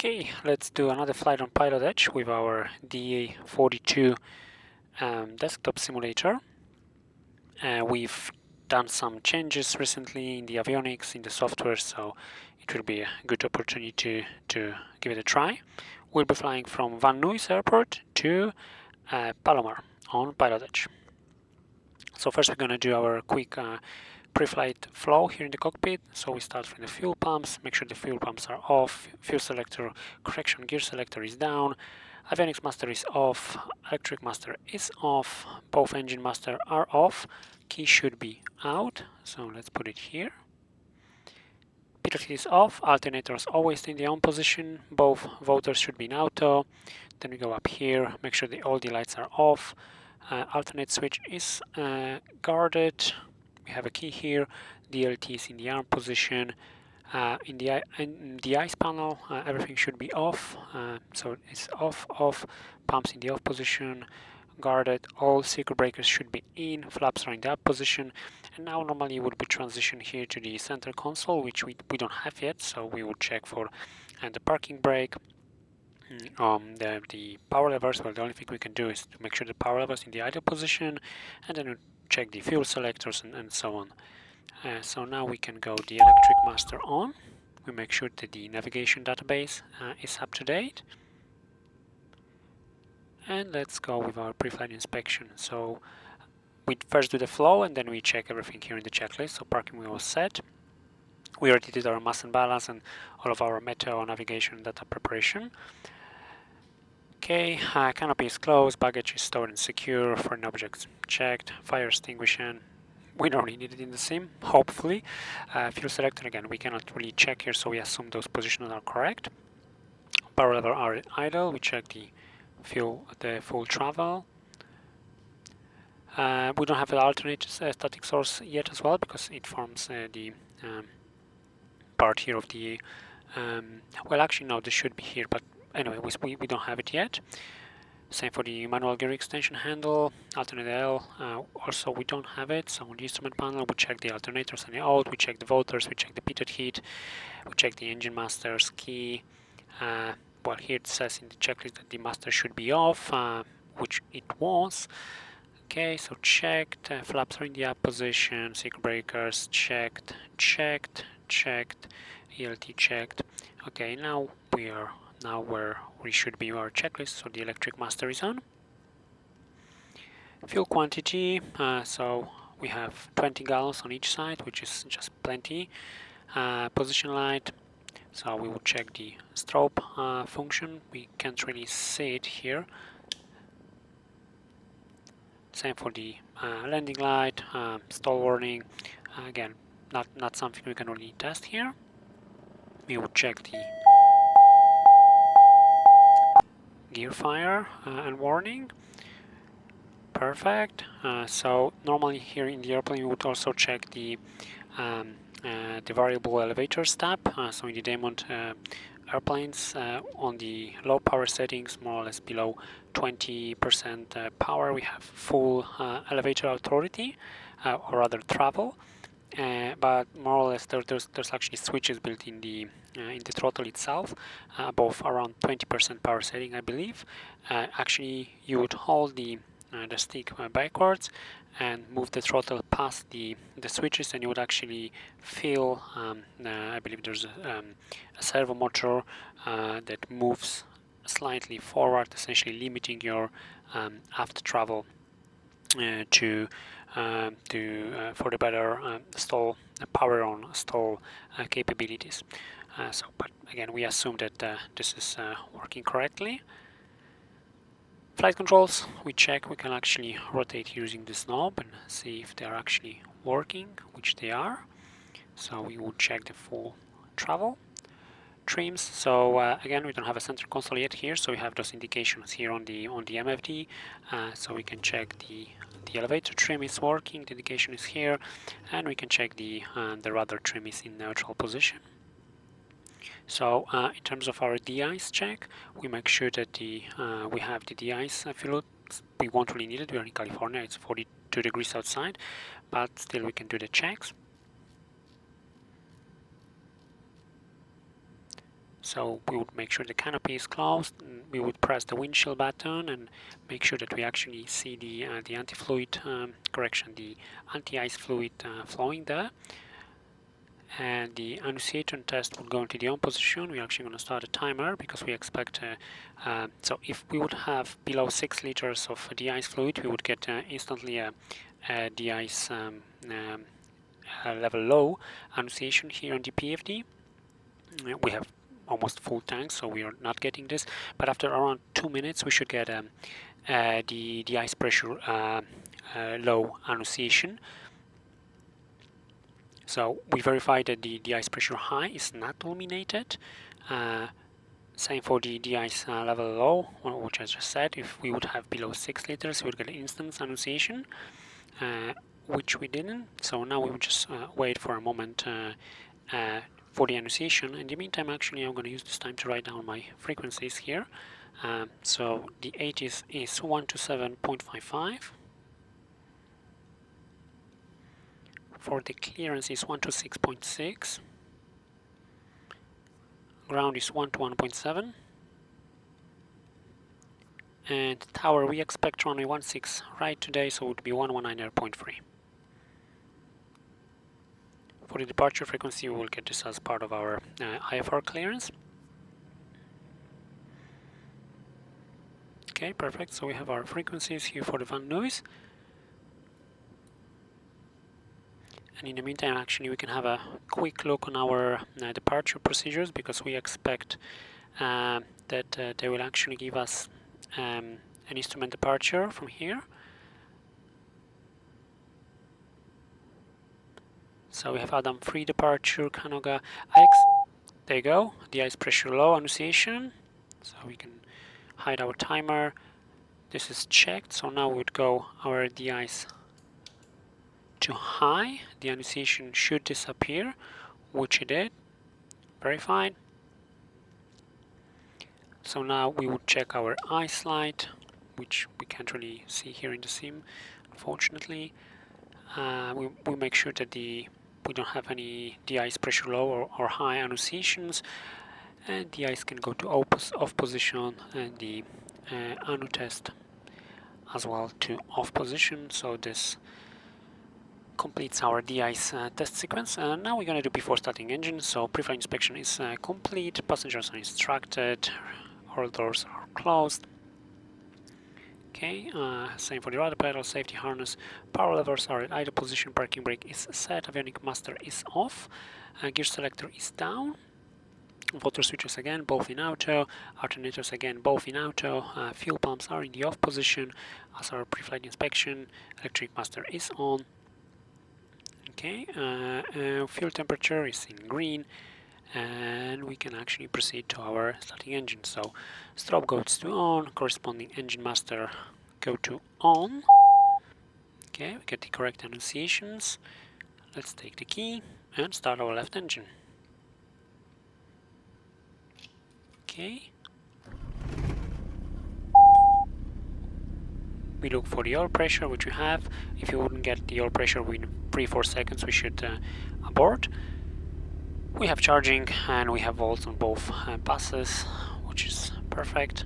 Okay, let's do another flight on PilotEdge with our DA42 Desktop Simulator. We've done some changes recently in the avionics, in the software, so it will be a good opportunity to give it a try. We'll be flying from Nuys Airport to Palomar on PilotEdge. So first we're going to do our quick pre-flight flow here in the cockpit. So we start from the fuel pumps, make sure the fuel pumps are off, fuel selector, correction gear selector is down, avionics master is off, electric master is off, both engine master are off, key should be out, so let's put it here. Pilot is off, alternators always in the on position, both voters should be in auto. Then we go up here, make sure all the lights are off, alternate switch is guarded. We have a key here, DLT is in the arm position. In the ICE panel, everything should be off, so it's off, pumps in the off position, guarded, all circuit breakers should be in, flaps are in the up position, and now normally would be transition here to the center console, which we don't have yet, so we would check for the parking brake, the power levers. Well, the only thing we can do is to make sure the power levers in the idle position, and then we check the fuel selectors and so on. So now we can go the electric master on. We make sure that the navigation database is up to date. And let's go with our pre-flight inspection. So we first do the flow and then we check everything here in the checklist. So parking wheel was set. We already did our mass and balance and all of our meteo, navigation, data preparation. Okay, canopy is closed, baggage is stored and secure, foreign objects checked, fire extinguishing. We don't really need it in the sim, hopefully. Fuel selector, again, we cannot really check here, so we assume those positions are correct. Power lever are idle, we check the full travel. We don't have an alternate static source yet as well, because it forms the part here of the... well, actually, no, this should be here, but anyway, we don't have it yet. Same for the manual gear extension handle, alternate L, also we don't have it, so on the instrument panel we check the alternators and the out, we check the voters, we check the pitot heat, we check the engine master's key. Well, here it says in the checklist that the master should be off, which it was. Okay, so checked, flaps are in the up position, circuit breakers checked, ELT checked. Okay, now we are where we should be our checklist, so the electric master is on. Fuel quantity, so we have 20 gallons on each side, which is just plenty. Position light, so we will check the strobe function. We can't really see it here. Same for the landing light, stall warning. Again, not something we can really test here. We will check the gear fire and warning. Perfect. So normally here in the airplane we would also check the variable elevators tab. So in the Diamond airplanes on the low power settings, more or less below 20% power, we have full elevator authority, or rather travel. But more or less there's actually switches built in the throttle itself, above around 20% power setting, I believe. Actually, you would hold the stick backwards and move the throttle past the switches, and you would actually feel, I believe there's a servo motor that moves slightly forward, essentially limiting your aft travel for the better stall power on stall capabilities. But again, we assume that this is working correctly. Flight controls, we check. We can actually rotate using this knob and see if they are actually working, which they are. So we will check the full travel. Trims, so again, we don't have a center console yet here, so we have those indications here on the MFD, so we can check the elevator trim is working, the indication is here, and we can check the rudder trim is in neutral position. So in terms of our de-ice check, we make sure that we have the de-ice fluid. We won't really need it, we are in California, it's 42 degrees outside, but still we can do the checks. So we would make sure the canopy is closed, and we would press the windshield button and make sure that we actually see the anti-fluid the anti-ice fluid flowing there. And the annunciation test will go into the on position. We're actually going to start a timer because we expect so if we would have below 6 liters of de-ice fluid, we would get instantly a de-ice level low annunciation here on the PFD. We have almost full tank, so we are not getting this, but after around 2 minutes we should get the ice pressure low annunciation. So we verify that the ice pressure high is not illuminated. Same for the ice level low, which I just said. If we would have below 6 liters, we would get an instant annunciation, which we didn't. So now we would just wait for a moment for the annunciation. In the meantime, actually, I'm going to use this time to write down my frequencies here. So the ATIS is 127.55. For the clearance is 126.6. Ground is 121.7. And tower, we expect runway 16 right today, so it would be 119.3. For the departure frequency, we will get this as part of our IFR clearance. Okay, perfect. So we have our frequencies here for the Van Nuys. And in the meantime, actually, we can have a quick look on our departure procedures, because we expect that they will actually give us an instrument departure from here. So we have Adam 3 departure, Canoga X. There you go, the ice pressure low annunciation. So we can hide our timer. This is checked, so now we would go our de-ice to high. The annunciation should disappear, which it did. Verified. So now we would check our ice light, which we can't really see here in the sim, unfortunately. We make sure that we don't have any de-ice pressure low or high annunciations, and the ice can go to off position, and the annu test as well to off position. So this completes our de-ice test sequence. And now we're going to do before starting engine. So pre-flight inspection is complete, passengers are instructed, all doors are closed. Okay, same for the rudder pedal, safety harness, power levers are at idle position, parking brake is set, avionic master is off, gear selector is down, water switches again both in auto, alternators again both in auto, fuel pumps are in the off position as our pre-flight inspection, electric master is on. Okay, fuel temperature is in green, and we can actually proceed to our starting engine. So strobe goes to on, corresponding engine master go to on. Okay, we get the correct annunciations. Let's take the key and start our left engine. Okay. We look for the oil pressure, which we have. If you wouldn't get the oil pressure within 3-4 seconds, we should abort. We have charging, and we have volts on both buses, which is perfect.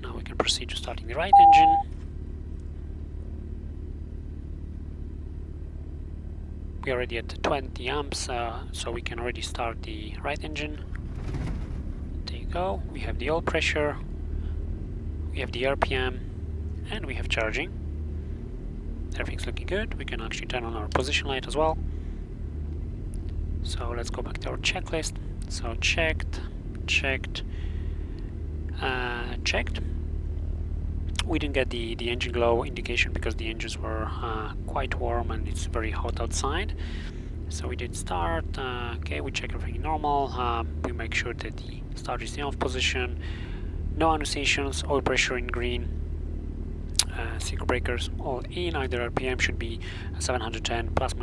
Now we can proceed to starting the right engine. We're already at 20 amps, so we can already start the right engine. There you go. We have the oil pressure, we have the RPM, and we have charging. Everything's looking good. We can actually turn on our position light as well. So let's go back to our checklist. So checked, checked, checked. We didn't get the engine glow indication because the engines were quite warm and it's very hot outside. So we did start. Okay, we check everything normal. We make sure that the start is in off position. No annunciations, oil pressure in green. Synchro breakers all in, either RPM should be 710 plus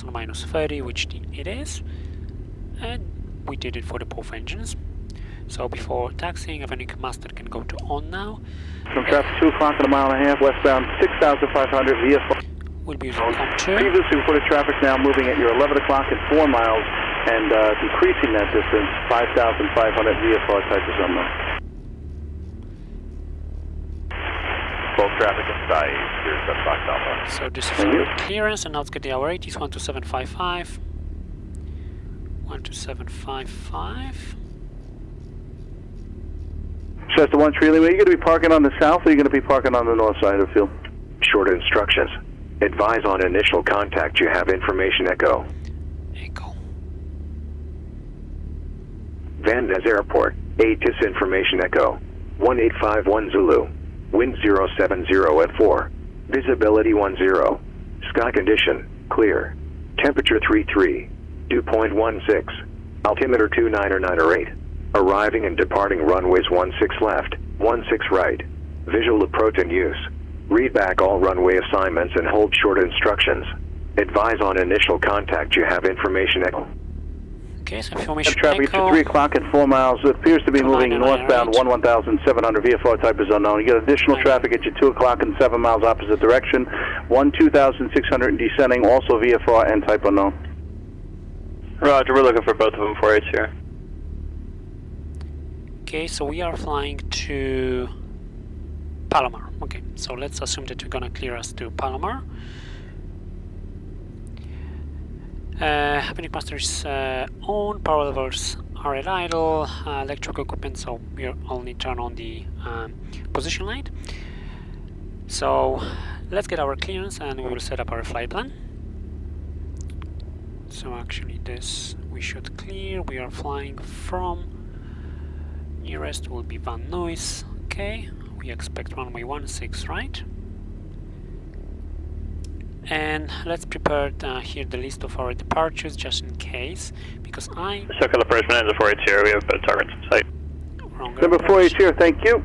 or minus 30, which it is, and we did it for the both engines. So before taxiing, avionic master can go to on now. From traffic 2 o'clock in a mile and a half, westbound 6,500 via. We'll be using COM2. Previously reported traffic now moving at your 11 o'clock at 4 miles, and decreasing that distance 5,500 VFR type is unknown. Full traffic inside, clear Fox Alpha. So this is our clearance, and now let's get the hour ATIS 12755. 12755. Shasta 1 Tree Lima, are you going to be parking on the south or are you going to be parking on the north side of the field? Short instructions. Advise on initial contact. You have information Echo. Echo. Van Nuys Airport. ATIS information Echo. 1851 Zulu. Wind 070 at 4. Visibility 10. Sky condition clear. Temperature 33. Dew point 16. Altimeter 29908. Arriving and departing runways 16 left, 16 right. Visual approach and use. Read back all runway assignments and hold short instructions. Advise on initial contact. You have information Echo. Okay, so information Traffic Echo. to 3 o'clock at 4 miles. It appears to be moving 299, northbound right? 1,700. VFR type is unknown. You got additional traffic at your 2 o'clock and 7 miles opposite direction. 2,600 and descending, also VFR and type unknown. Roger, we're looking for both of them for you here. Okay, so we are flying to Palomar. Okay, so let's assume that you're gonna clear us to Palomar. Happening master is on, power levels are at idle, electrical equipment, so we'll only turn on the position light. So let's get our clearance and we will set up our flight plan. So actually this we should clear. We are flying from, nearest will be Van Nuys. Okay, we expect runway 16, right? And let's prepare here the list of our departures just in case, because I... SOCAL Approach, Management 48 here, we have both targets in sight. Number 48 here, thank you.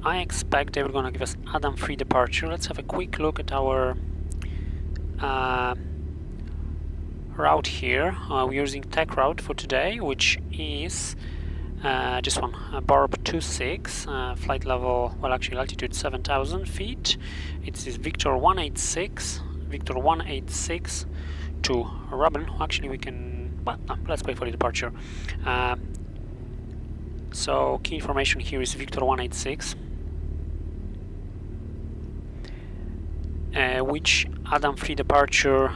I expect they were going to give us Adam-free departure. Let's have a quick look at our route here. We're using tech route for today, which is this one, Barb 26, flight level, well actually altitude 7,000 feet. It is Victor 186 to Robin. Actually we can, well, no, let's wait for the departure. So key information here is Victor 186, which Adam-free departure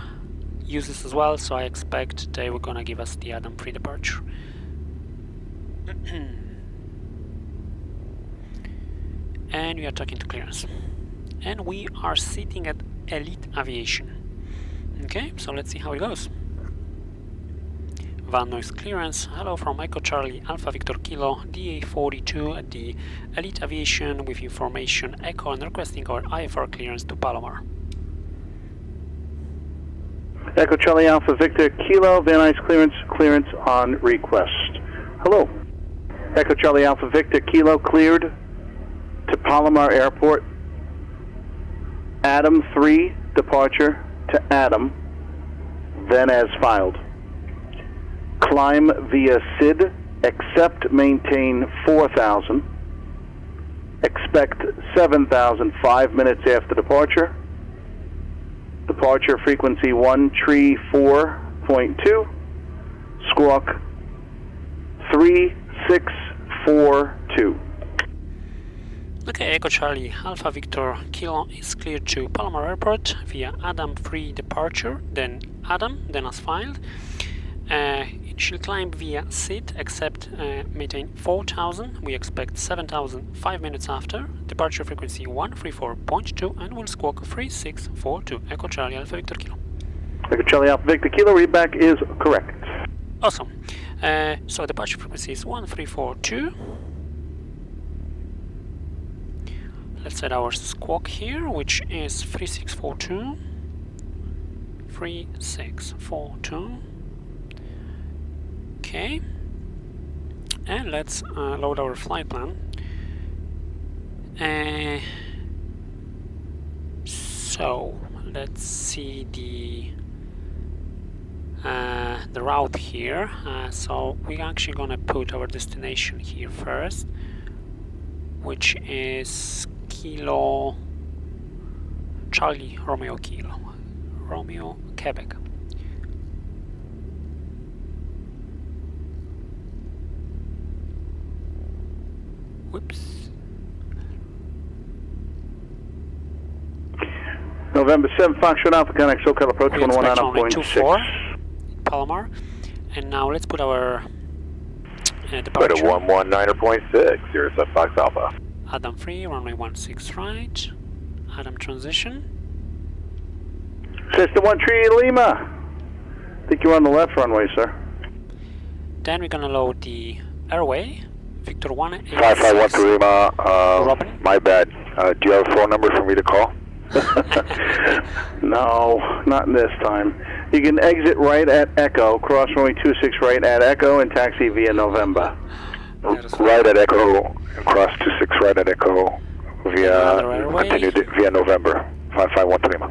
uses as well, so I expect they were gonna give us the Adam-free departure. And we are talking to clearance, and we are sitting at Elite Aviation. Okay, so let's see how it goes. Van Nuys clearance. Hello from Echo Charlie Alpha Victor Kilo DA42 at the Elite Aviation with information Echo and requesting our IFR clearance to Palomar. Echo Charlie Alpha Victor Kilo, Van Nuys clearance on request. Hello. Echo Charlie Alpha Victor Kilo cleared to Palomar Airport. Adam 3 departure to Adam, then as filed. Climb via SID, accept maintain 4,000. Expect 7,000 5 minutes after departure. Departure frequency 134.2. Squawk 3642. Okay, Echo Charlie Alpha Victor Kilo is cleared to Palomar Airport via Adam free departure, then Adam, then as filed. It should climb via SID, except maintain 4,000. We expect 7,000 5 minutes after. Departure frequency 134.2 and will squawk 3642. Echo Charlie Alpha Victor Kilo. Echo Charlie Alpha Victor Kilo, readback is correct. Awesome. So departure frequency is 1342. Let's set our squawk here, which is 3642. 3642. Okay. And let's load our flight plan. So let's see the route here. So we're actually gonna put our destination here first, which is Kilo Charlie Romeo Kilo Romeo Quebec. Whoops. November 7, Foxtrot Alpha, connect SOCAL Approach We expect runway 119.6. Palomar. And now let's put our Put departure. a 119.6, Sierra Sub Fox Alpha. Adam free, runway 16 right. Adam transition. System 1 Tree Lima. I think you're on the left runway, sir. Then we're gonna load the airway. Victor 186. 5513 Lima, Robin? my bad. Do you have a phone number for me to call? No, not this time. You can exit right at Echo, cross runway 26 right at Echo, and taxi via November. Right at Echo, cross 26 right at Echo, Another airway. continue via November. 5513 Lima.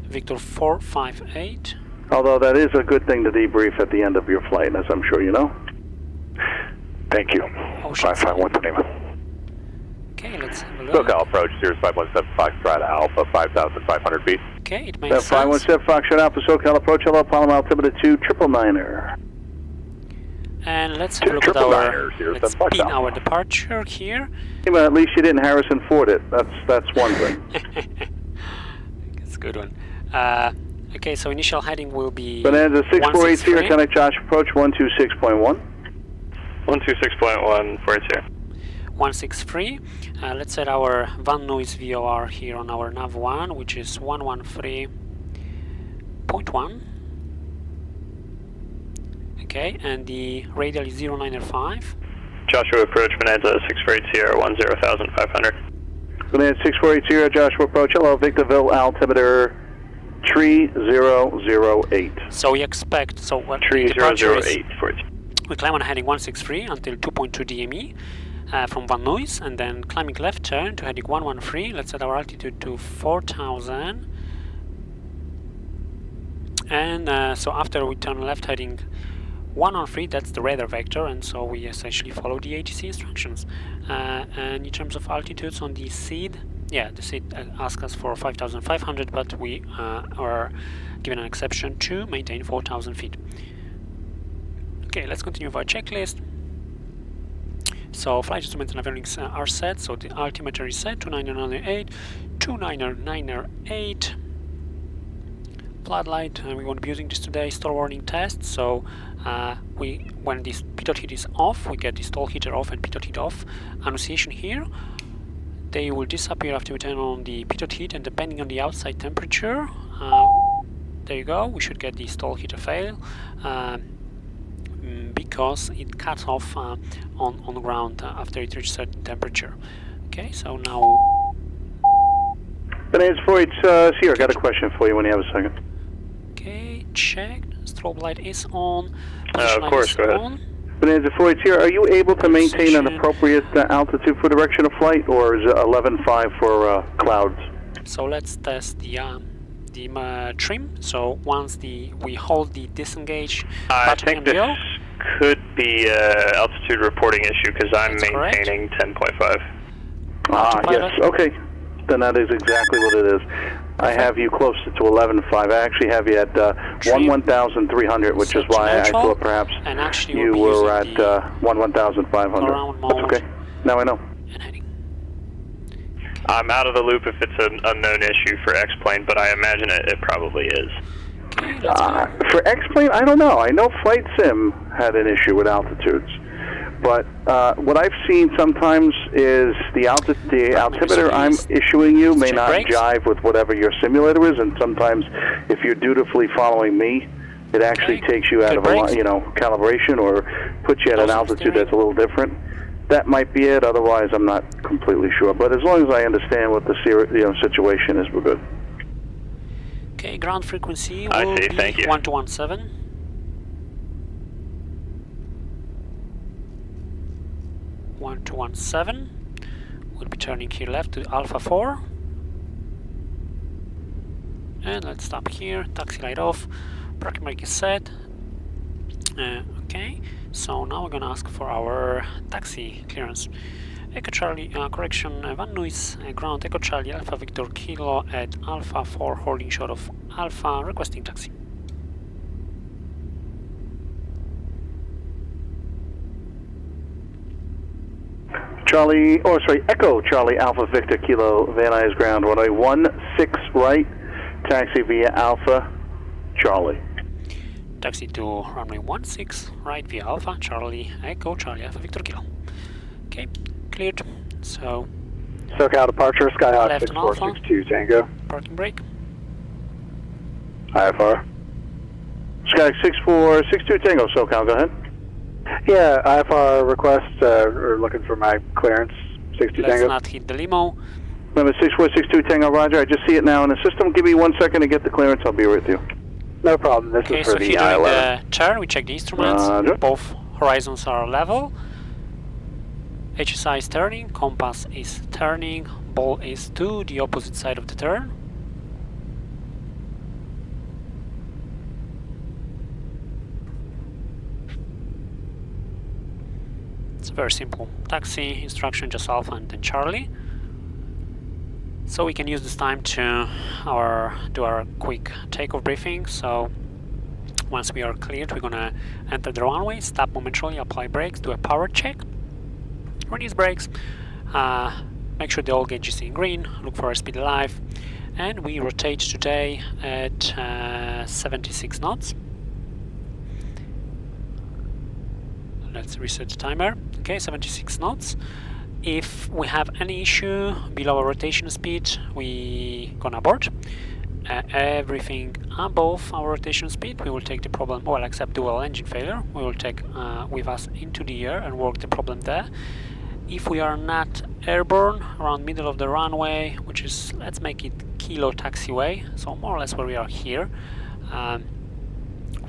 Victor 458. Although that is a good thing to debrief at the end of your flight, as I'm sure you know. Thank you. Ocean 5513 Lima. Okay, let's have a look. SoCal Approach, Sirius 517 Foxtrot Alpha, 5,500 feet. Okay, it makes sense. 517 Foxtrot Alpha, SoCal Approach, hello, Palomar Altimeter 2, 999er. And let's have a look at let's pin our departure here. Well, at least you didn't Harrison Ford it. That's one thing. That's a good one. Okay, so initial heading will be Bonanza 6480, 163. connect Josh Approach 126.1. 126.1, 480. 163. Let's set our Van Nuys VOR here on our nav1, which is 113.1. Okay, and the radial is 095. Joshua Approach, Bonanza 648 Sierra 10,500. Bonanza 6480, Joshua Approach, hello, Victorville Altimeter 3008. So we expect, so what the 3008 for it. we climb on heading 163 until 2.2 DME from Van Nuys, and then climbing left turn to heading 113. Let's set our altitude to 4,000. And so after we turn left heading 113, that's the radar vector, and so we essentially follow the ATC instructions. And in terms of altitudes on the SEED, yeah, the SEED asks us for 5,500, but we are given an exception to maintain 4,000 feet. Okay, let's continue with our checklist. So flight instruments and avionics are set, so the altimeter is set, 29908, 29908. Floodlight, we're going to be using this today, stall warning test, so when this pitot heat is off, we get the stall heater off and pitot heat off. Annunciation here, they will disappear after we turn on the pitot heat, and depending on the outside temperature, there you go, we should get the stall heater fail, because it cuts off on the ground after it reaches certain temperature. Okay, so now... Bonanza 48, Sierra, got a question for you when you have a second. Okay, check. Strobe light is on. Of course, go ahead. On. Bonanza 48, Sierra, are you able to maintain an appropriate altitude for direction of flight, or is it 11.5 for clouds? So let's test the trim. So once we hold the disengage I button think and this go. could be an altitude reporting issue because I'm That's correct. maintaining 10.5. Yes, okay. Then that is exactly what it is. I have you closer to 11.5. I actually have you at 1,300, which is why I thought perhaps and actually you were at 1,500. around That's okay. Now I know. And heading. I'm out of the loop if it's an unknown issue for X-Plane, but I imagine it probably is. Okay, let's go. For X-Plane, I don't know. I know Flight Sim had an issue with altitudes. But what I've seen sometimes is the altimeter I'm issuing you may not jive with whatever your simulator is, and sometimes if you're dutifully following me, it actually takes you out of calibration or puts you at an altitude that's a little different. That might be it. Otherwise, I'm not completely sure. But as long as I understand what the situation is, we're good. Okay, ground frequency will be 1217. 1217. We'll be turning here left to Alpha 4. And let's stop here. Taxi light off. Parking brake is set. Okay, so now we're gonna ask for our taxi clearance. Echo Charlie, correction, Van Nuys, ground Echo Charlie Alpha Victor Kilo at Alpha 4 holding short of Alpha, requesting taxi. Echo Charlie Alpha Victor Kilo Van Nuys ground runway 16 right, taxi via Alpha Charlie. Taxi to runway 16 right via Alpha Charlie Echo Charlie Alpha Victor Kilo. Okay, cleared. So SoCal departure, Skyhawk left on Alpha. 6462 Tango. Parking brake. IFR. Sky 6462 Tango, SoCal, go ahead. Yeah, IFR request, we're looking for my clearance, 60 Let's Tango. not hit the limo. Number 6462 Tango, roger. I just see it now in the system. Give me 1 second to get the clearance. I'll be with you. No problem, this Okay, is so for if the you're doing I-11. the turn, we check the instruments. Both horizons are level. HSI is turning, compass is turning, ball is to the opposite side of the turn. It's very simple. Taxi, instruction, just Alpha and then Charlie. So we can use this time to do our quick takeoff briefing. So once we are cleared, we're gonna enter the runway, stop momentarily, apply brakes, do a power check, release brakes, make sure the oil gauge is in green, look for airspeed alive, and we rotate today at 76 knots. Let's reset the timer. Okay, 76 knots. If we have any issue below our rotation speed, we gonna abort. Everything above our rotation speed, we will take the problem, well, except dual engine failure, we will take with us into the air and work the problem there. If we are not airborne, around middle of the runway, which is, let's make it Kilo taxiway, so more or less where we are here,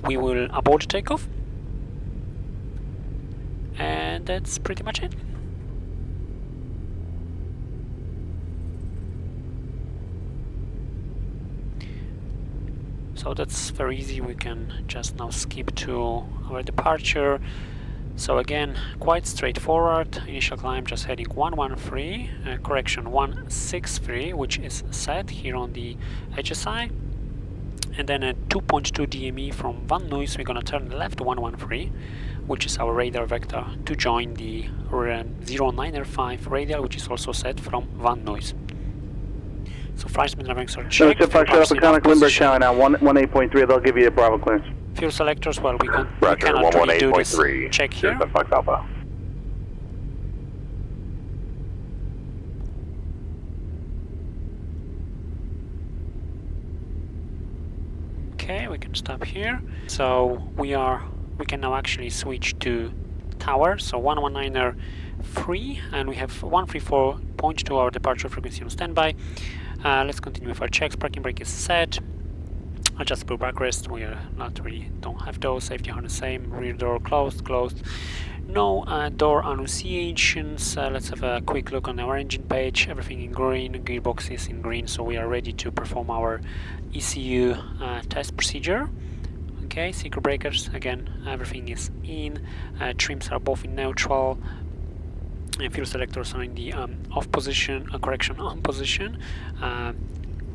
we will abort the takeoff. And that's pretty much it. So that's very easy, we can just now skip to our departure. So again, quite straightforward. Initial climb just heading 113, correction 163, which is set here on the HSI. And then at 2.2 DME from Van Nuys, we're gonna turn left 113, which is our radar vector, to join the 0905 radial, which is also set from Van Nuys. So flight simulator ranks are checked. So it's a Conic Lindbergh Tower now, 18.3, they'll give you a Bravo clearance. Fuel selectors, well, we cannot Roger, really do this 118.3. check here. Fox Alpha. Okay, we can stop here. So we can now actually switch to tower. So 119er free, and we have 134.2 our departure frequency on standby. Let's continue with our checks. Parking brake is set. Adjustable backrest, we are not really, don't have those. Safety harness same. Rear door closed. No door annunciations. Let's have a quick look on our engine page. Everything in green, gearbox is in green, so we are ready to perform our ECU test procedure. Okay, secret breakers, again, everything is in. Trims are both in neutral. Fuel selectors are in the off position, correction, on position.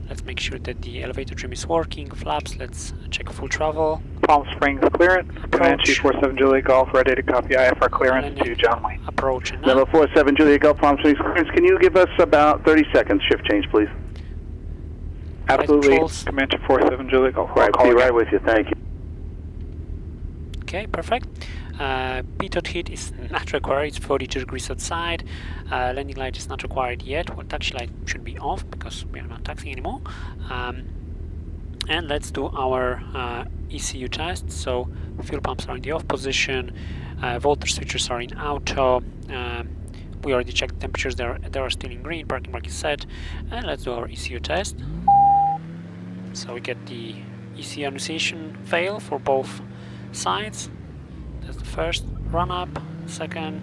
Let's make sure that the elevator trim is working. Flaps, let's check full travel. Palm Springs clearance. Approach. 247 Juliet Golf, ready to copy IFR clearance to John Wayne. Approach and Number 47 Juliet Golf, Palm Springs clearance. Can you give us about 30 seconds shift change, please? Absolutely. controls. Command 247 Juliet Golf. Right, be right with you, thank you. Okay, perfect. Pitot heat is not required, it's 42 degrees outside. Landing light is not required yet. Well, taxi light should be off because we are not taxiing anymore. And let's do our ECU test. So fuel pumps are in the off position, voltage switches are in auto. We already checked the temperatures, they are still in green, parking brake is set. And let's do our ECU test. So we get the ECU annunciation fail for both sides. That's the first run up, second.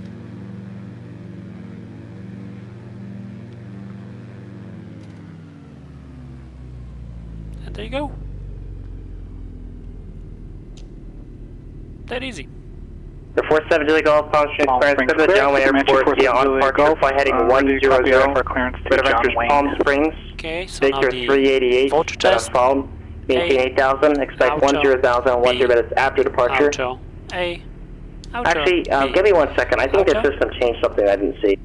And there you go. That easy. The 47 Julie Golf, Palm Springs clearance to the John Wayne Airport via on departure flight heading 100. For clearance to John Wayne. Palm Springs. Okay, so now Victor the 388. voltage test. Followed. Maintain 8,000. Expect Auto. 10,000 10 minutes after departure. Auto A. Auto Actually, B. give me 1 second. I think the Auto. system changed something I didn't see.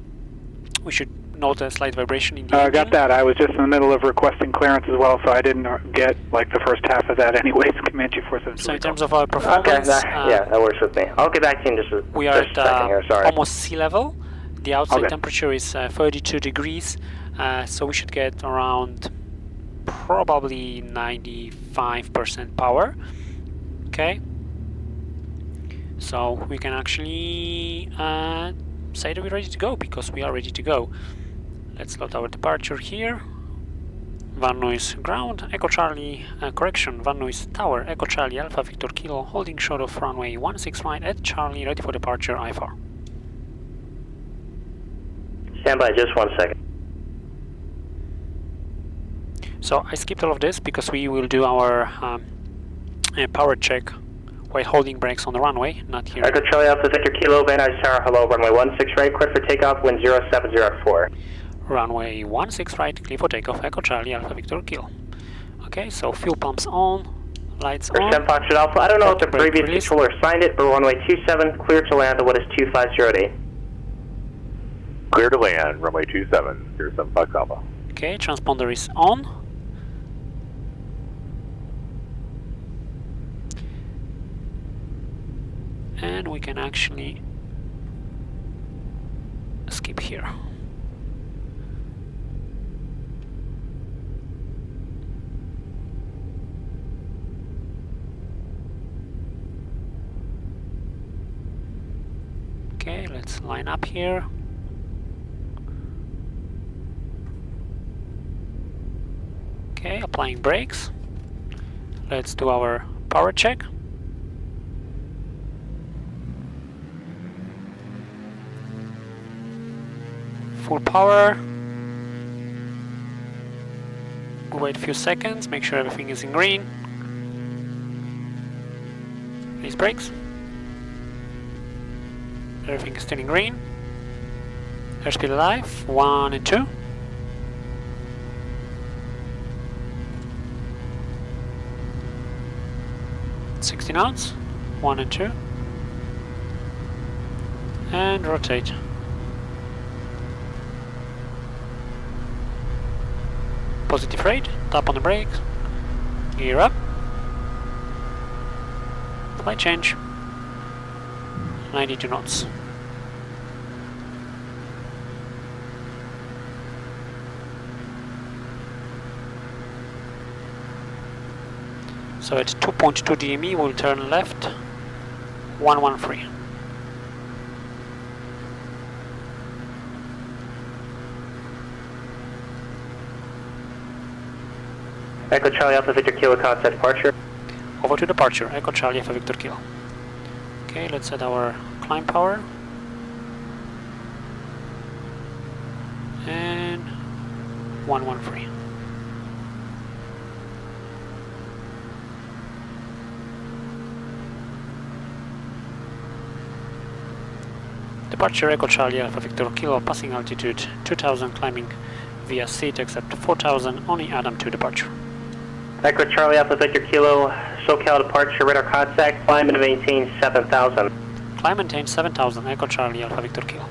We should note a slight vibration in the engine. Got that. I was just in the middle of requesting clearance as well, so I didn't get like the first half of that anyways. Command 247. So in terms of our performance, yeah, that works with me. I'll get back to you in just we are a second here, sorry. almost sea level. The outside temperature is 32 degrees, so we should get around probably 95% power. Okay, so we can actually say that we're ready to go, because we are ready to go. Let's load our departure here. Van Nuys ground, Echo Charlie, correction, Van Nuys tower, Echo Charlie Alpha Victor Kilo, holding short of runway 16 right at Charlie, ready for departure, IFR. Stand by just 1 second. So I skipped all of this because we will do our power check while holding brakes on the runway, not here. Echo Charlie Alpha Victor Kilo, Van Nuys Tower, hello, runway 16 right, clear for takeoff, wind 0704. Runway 16 right, clear for takeoff, Echo Charlie Alpha Victor Kilo. Okay, so fuel pumps on, lights on. Percent Foxtrot Alpha, I don't know if the previous controller signed it, but runway 27, clear to land, what is 2508? Clear to land, runway 27, 07 Fox Alpha. Okay, transponder is on. And we can actually skip here. Okay, let's line up here. Okay, applying brakes. Let's do our power check. Full power. We wait a few seconds, make sure everything is in green. Release brakes. Everything is still in green. Airspeed alive, 1 and 2. $60 knots, 1 and 2. And rotate. Positive rate, tap on the brakes, gear up, flight change, 92 knots. So at 2.2 DME we'll turn left, 113. Echo Charlie Alpha Victor Kilo, contact departure. Over to departure, Echo Charlie Alpha Victor Kilo. Okay, let's set our climb power. And 113. Departure Echo Charlie Alpha Victor Kilo, passing altitude 2000, climbing via seat except 4000, only Adam to departure. Echo Charlie Alpha Victor Kilo, SoCal departure, radar contact, climb and maintain 7000. Climb and maintain 7000, Echo Charlie Alpha Victor Kilo.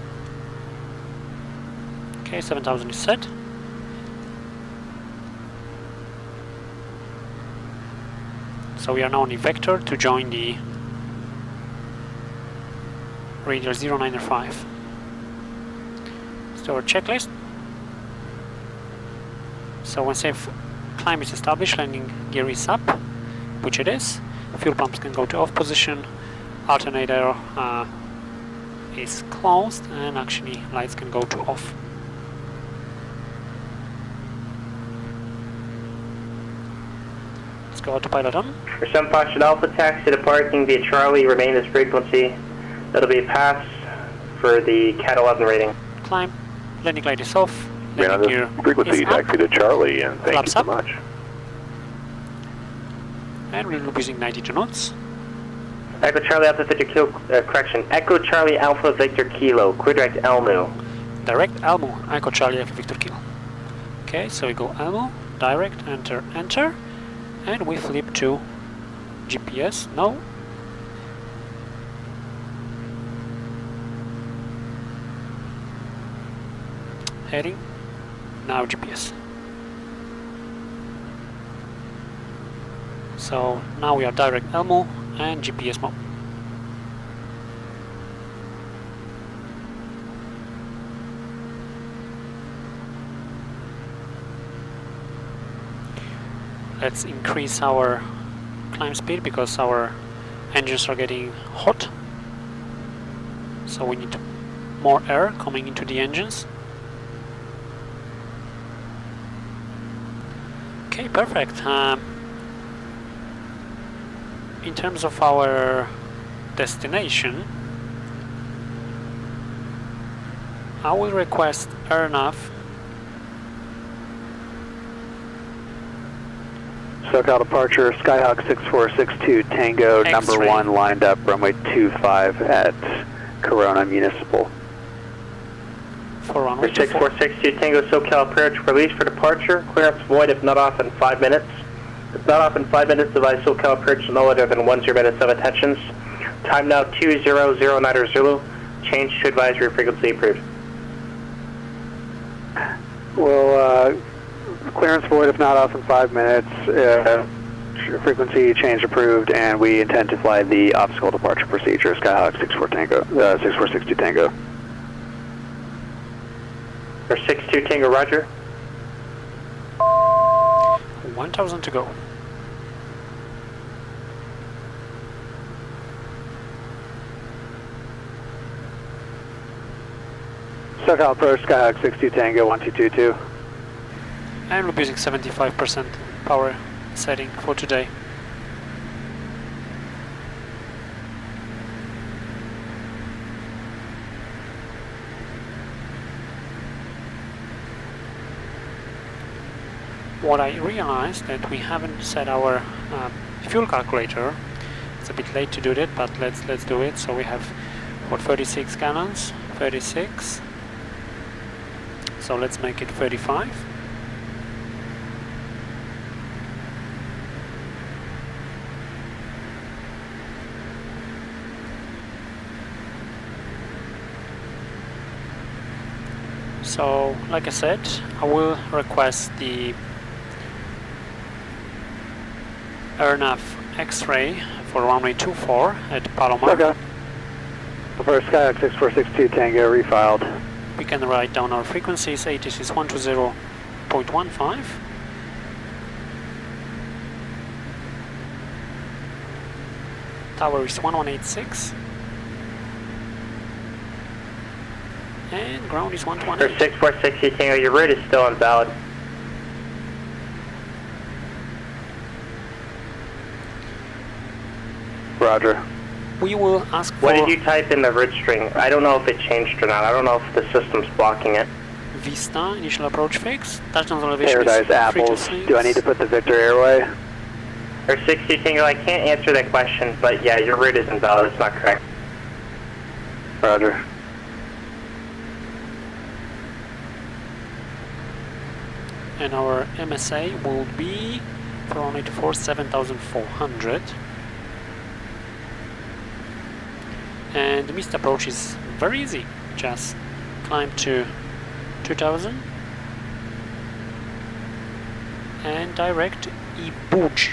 Okay, 7000 is set. So we are now on the vector to join the radar 0905. So our checklist. So when safe climb is established, landing gear is up, which it is. Fuel pumps can go to off position. Alternator is closed, and actually lights can go to off. Let's go autopilot on. For 7 Foxtrot Alpha, taxi to parking via Charlie, remain this frequency. That'll be a pass for the Cat 11 rating. Climb, landing light is off. Landing gear frequency, taxi to Charlie, and thank you so much. And we'll be using 92 knots. Echo Charlie Alpha Victor Kilo, correction, Echo Charlie Alpha Victor Kilo, clear direct Elmu. Direct Elmu, Echo Charlie Alpha Victor Kilo. Okay, so we go Elmu, direct, enter, enter, and we flip to GPS, no. heading. Now GPS. So now we are direct Elmo and GPS mode. Let's increase our climb speed because our engines are getting hot. So we need more air coming into the engines. Okay, perfect. In terms of our destination, I will request RNAV. SoCal departure, Skyhawk 6462 Tango, number 1 lined up, runway 25 at Corona Municipal. For runway 6462 Tango, SoCal Approach, release for departure, clearance void if not off in 5 minutes. If not off in 5 minutes, device SoCal Approach no later than 10 minutes of attentions. Time now 2009 Zulu, change to advisory frequency approved. Well, clearance void if not off in 5 minutes, frequency change approved, and we intend to fly the obstacle departure procedure, Skyhawk 6462 Tango. Or 62 Tango, roger. 1000 to go. SoCal approach, Skyhawk 62 Tango, 1222. And we'll be using 75% power setting for today. What I realized that we haven't set our fuel calculator. It's a bit late to do that, but let's do it. So we have what, 36 gallons, 36. So let's make it 35. So, like I said, I will request the RNAV X-ray for runway 24 at Palomar. Okay. For Skyhawk 6462 Tango, refiled. We can write down our frequencies. ATIS is 120.15. Tower is 1186. And ground is 120. For 6460 Tango, your route is still invalid. Roger. We will ask for... What did you type in the route string? I don't know if it changed or not. I don't know if the system's blocking it. Vista, initial approach fix. Touchdown elevation Paradise is Apples. 326. Do I need to put the Victor Airway? Or 60 Tango, I can't answer that question, but yeah, your route is invalid. It's not correct. Roger. And our MSA will be for runway 24 7,400. And the missed approach is very easy. Just climb to 2000 and direct Ibuj.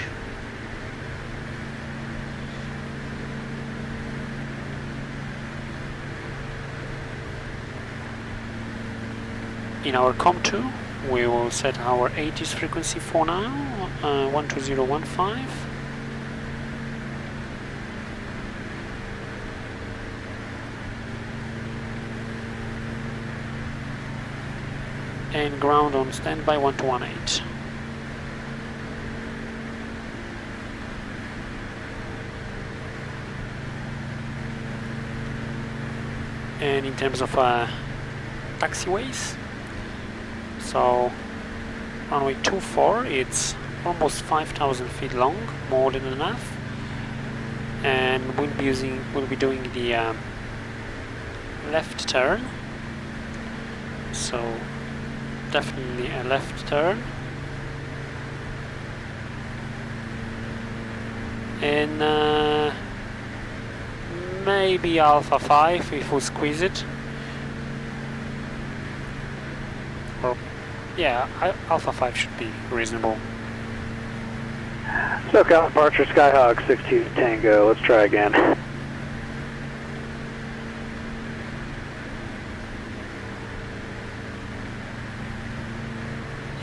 In our COM2 we will set our ATIS frequency for now, 12015. And ground on standby 1218. And in terms of taxiways, so runway 24, it's almost 5,000 feet long, more than enough, and we'll be doing the left turn. So definitely a left turn, and maybe Alpha 5 if we squeeze it. Yeah, Alpha 5 should be reasonable. SoCal Departure, Skyhawk 62 Tango, let's try again.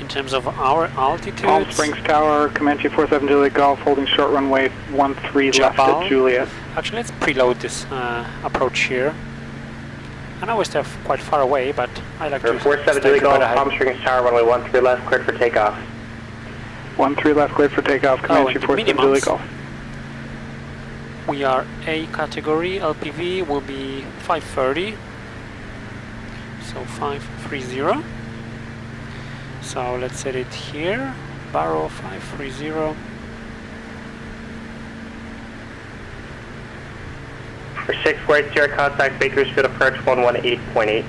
In terms of our altitude, Palm Springs Tower, Comanche 47 Juliet Golf, holding short runway 13 left at Juliet. Actually, let's preload this approach here. I know we're still quite far away, but I like to 47 Juliet Golf, Palm Springs Tower, runway 13 left, cleared for takeoff. 13 left, cleared for takeoff, Comanche 47 Juliet Golf. We are A category, LPV will be 530. So 530. So let's set it here, Barrow 530. For 640, contact Bakersfield approach 118.8.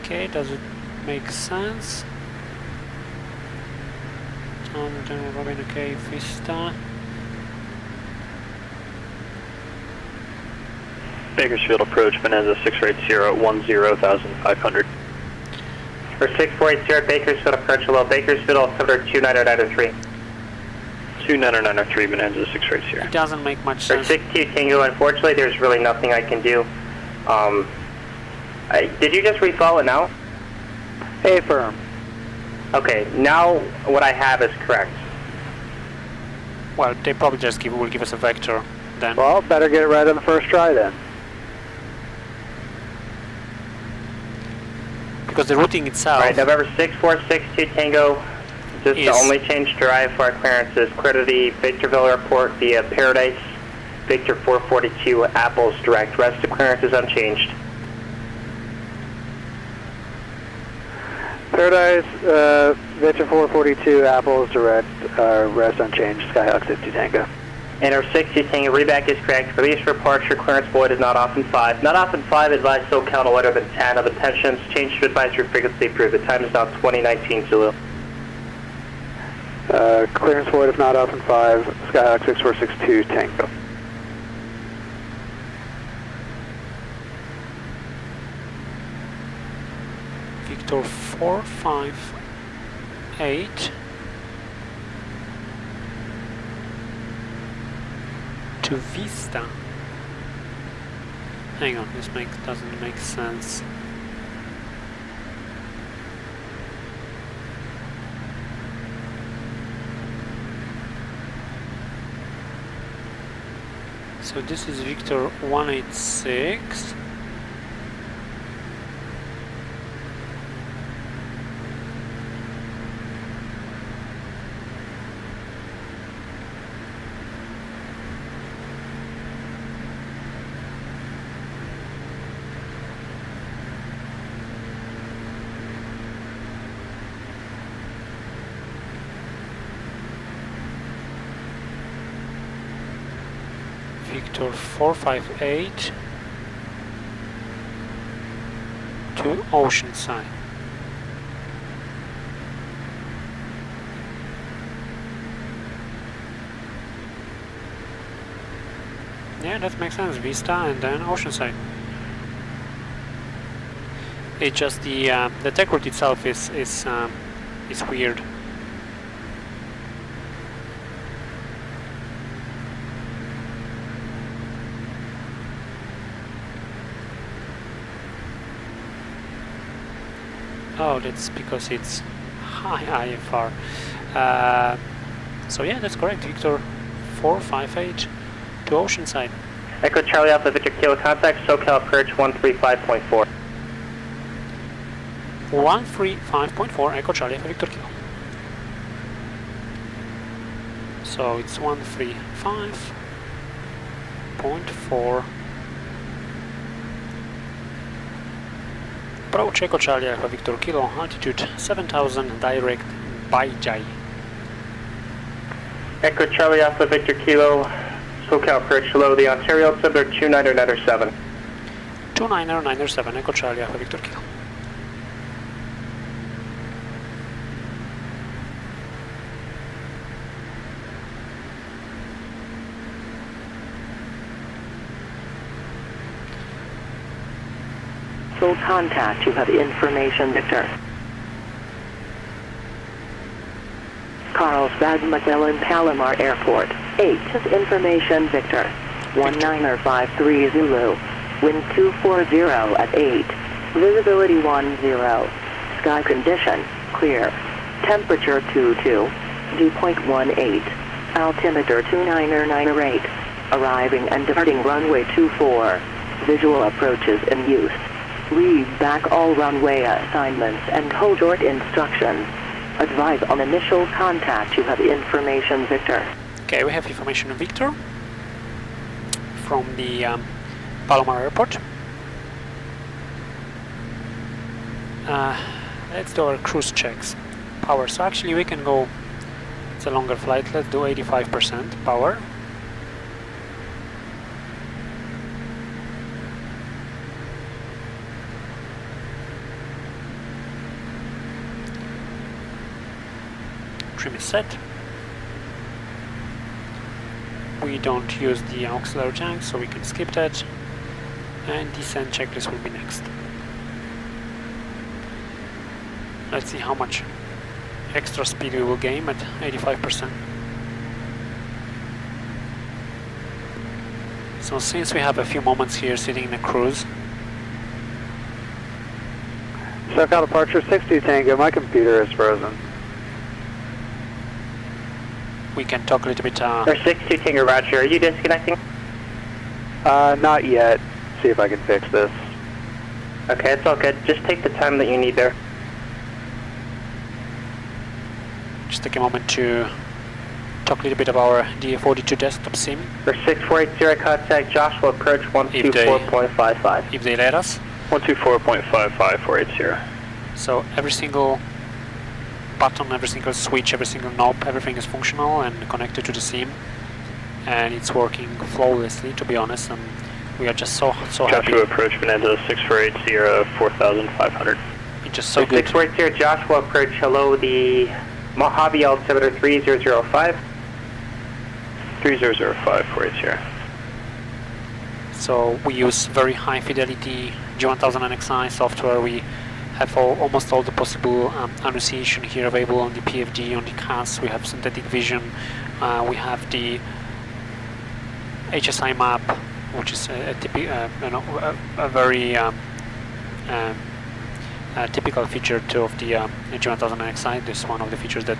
Okay, does it make sense? General Robin, okay, Vista. Bakersfield approach, Bonanza 680 at 10,500. For 640, Bakersfield approach, hello, Bakersfield, altimeter 29093. 29093, Bonanza 680. It doesn't make much For sense. 62 Tango, unfortunately, there's really nothing I can do. Did you just refollow it now? Affirm. Okay, now what I have is correct. Well, they probably just will give us a vector then. Well, better get it right on the first try then. Because the routing itself. Alright, November 6462 Tango, just the only change to arrive for our clearance is clear to the Victorville Airport via Paradise, Victor 442 Apples direct. Rest of clearance is unchanged. Paradise, Victor 442 Apples direct, rest unchanged, Skyhawk 60 Tango. And our 60 Tango, reback is correct. Release for departure, clearance void is not off in 5. Not off in 5, advise SoCal no later than 10 of attentions. Change to advisory frequency approved. The time is now 2019 Zulu. Clearance void if not off in 5, Skyhawk 6462 Tango. Victor 458 to Vista. Hang on, this doesn't make sense. So this is Victor 186. Victor 458 to Oceanside. Yeah, that makes sense. Vista and then Oceanside. It's just the tech route itself is weird. Oh, that's because it's high IFR. So yeah, that's correct. Victor 458 to Oceanside. Echo Charlie Alpha Victor Kilo contact SoCal Approach 135.4. 135.4 Echo Charlie Alpha Victor Kilo. So it's 135.4. Approach Echo Charlie Alpha Victor Kilo, altitude 7000, direct by Jai. Echo Charlie Alpha Victor Kilo, SoCal Approach below the Ontario, altimeter 29097. 29097, Echo Charlie Alpha Victor Kilo. Full contact, you have information, Victor. Carlsbad McClellan-Palomar Airport. ATIS information, Victor. 1953 Zulu. Wind 240 at 8. Visibility 10. Sky condition, clear. Temperature 22. Dew point 18. Altimeter 2998. Arriving and departing runway 24. Visual approaches in use. Read back all runway assignments and hold short instructions. Advise on initial contact, you have information, Victor. Okay, we have information on Victor from the Palomar Airport. Let's do our cruise checks. Power, so actually we can go, it's a longer flight, let's do 85% power. Trim is set. We don't use the auxiliary tank, so we can skip that. And descent checklist will be next. Let's see how much extra speed we will gain at 85%. So since we have a few moments here sitting in a cruise. SOCAL departure 62 Tango, my computer is frozen. We can talk a little bit. Or 62 Tango, Roger. Are you disconnecting? Not yet. See if I can fix this. Okay, it's all good. Just take the time that you need there. Just take a moment to talk a little bit about our DA42 Desktop Sim. For 6480, contact Joshua Approach 124.55. If they let us. 124.55480. So every single button, every single switch, every single knob, everything is functional and connected to the sim, and it's working flawlessly, to be honest, and we are just so happy. Joshua Approach, Bonanza 6480, 4500. It's just so good. 6480, Joshua Approach, hello, the Mojave altimeter 3005. 3005, 480. So we use very high fidelity G1000NXI software. We have almost all the possible annunciation here available on the PFD, on the CAS. We have synthetic vision. We have the HSI map, which is a very typical feature too of the G1000NXI. This is one of the features that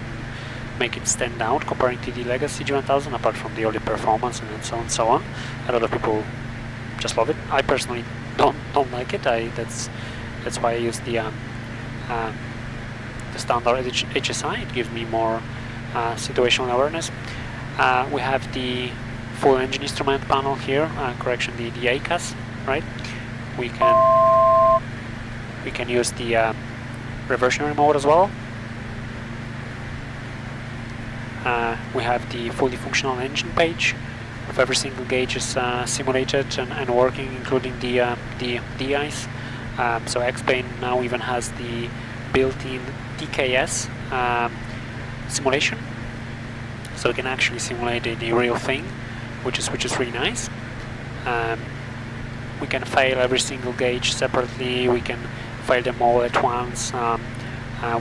make it stand out comparing to the legacy G1000, apart from the early performance and so on and so on. A lot of people just love it. I personally don't like it. That's why I use the standard HSI. It gives me more situational awareness. We have the full engine instrument panel here. Correction, the ATIS, right? We can use the reversionary mode as well. We have the fully functional engine page of every single gauge is simulated and working, including the ATIS. So X-Plane now even has the built-in DKS simulation, so we can actually simulate the real thing, which is really nice. We can fail every single gauge separately. We can fail them all at once.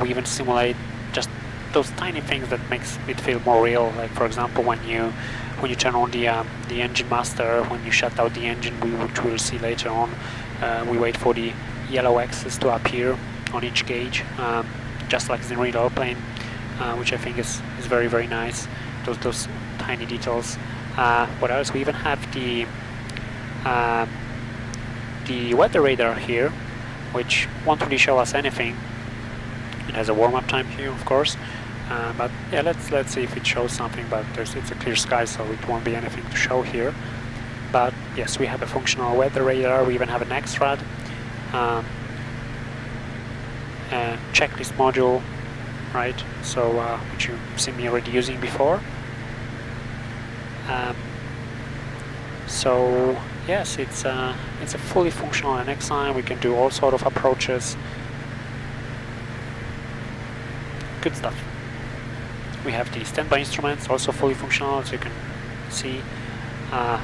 We even simulate just those tiny things that makes it feel more real. Like for example, when you turn on the engine master, when you shut out the engine, which we'll see later on. We wait for the yellow axis to appear on each gauge, just like in real airplane, which I think is very, very nice. Those tiny details. What else? We even have the weather radar here, which won't really show us anything. It has a warm-up time here, of course. But yeah, let's see if it shows something. But it's a clear sky, so it won't be anything to show here. But yes, we have a functional weather radar. We even have an XRAD checklist module, right? So which you've seen me already using before. So yes, it's a fully functional NXI. We can do all sort of approaches. Good stuff. We have the standby instruments, also fully functional, as you can see.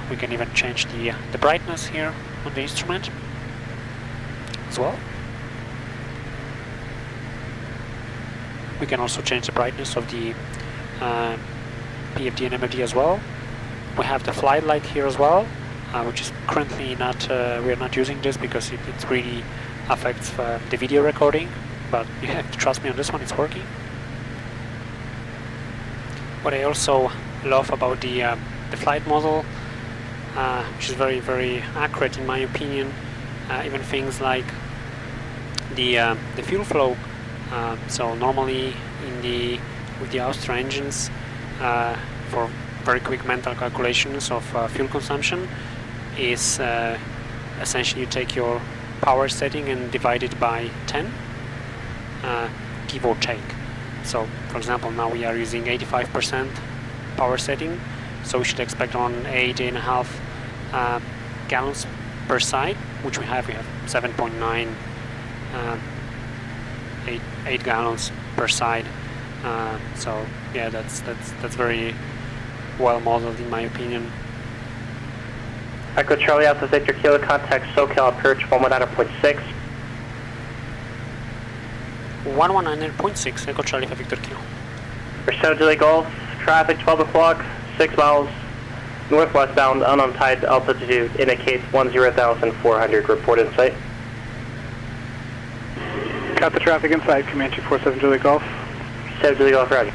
We can even change the brightness here on the instrument. as well. We can also change the brightness of the PFD and MFD as well. We have the flight light here as well, which is currently not, we are not using this because it really affects the video recording, but you have to trust me on this one, it's working. What I also love about the flight model, which is very, very accurate in my opinion, even things like the fuel flow. So normally with the Austra engines, for very quick mental calculations of fuel consumption, is essentially you take your power setting and divide it by 10, give or take. So for example, now we are using 85% power setting, so we should expect on 8.5 gallons per side, which we have 7.9 8 gallons per side. So yeah, that's very well modeled in my opinion. Echo Charlie Alpha Victor Kilo, contact SoCal Approach 119.6. 119.6, Echo Charlie Alpha Victor Kilo. Percent delay Golf, traffic 12 o'clock, 6 miles northwestbound, unknown tide, altitude indicates 10,400, report in sight. Got the traffic inside, Comanche 47 Julie Golf. 7 Julie Golf, roger.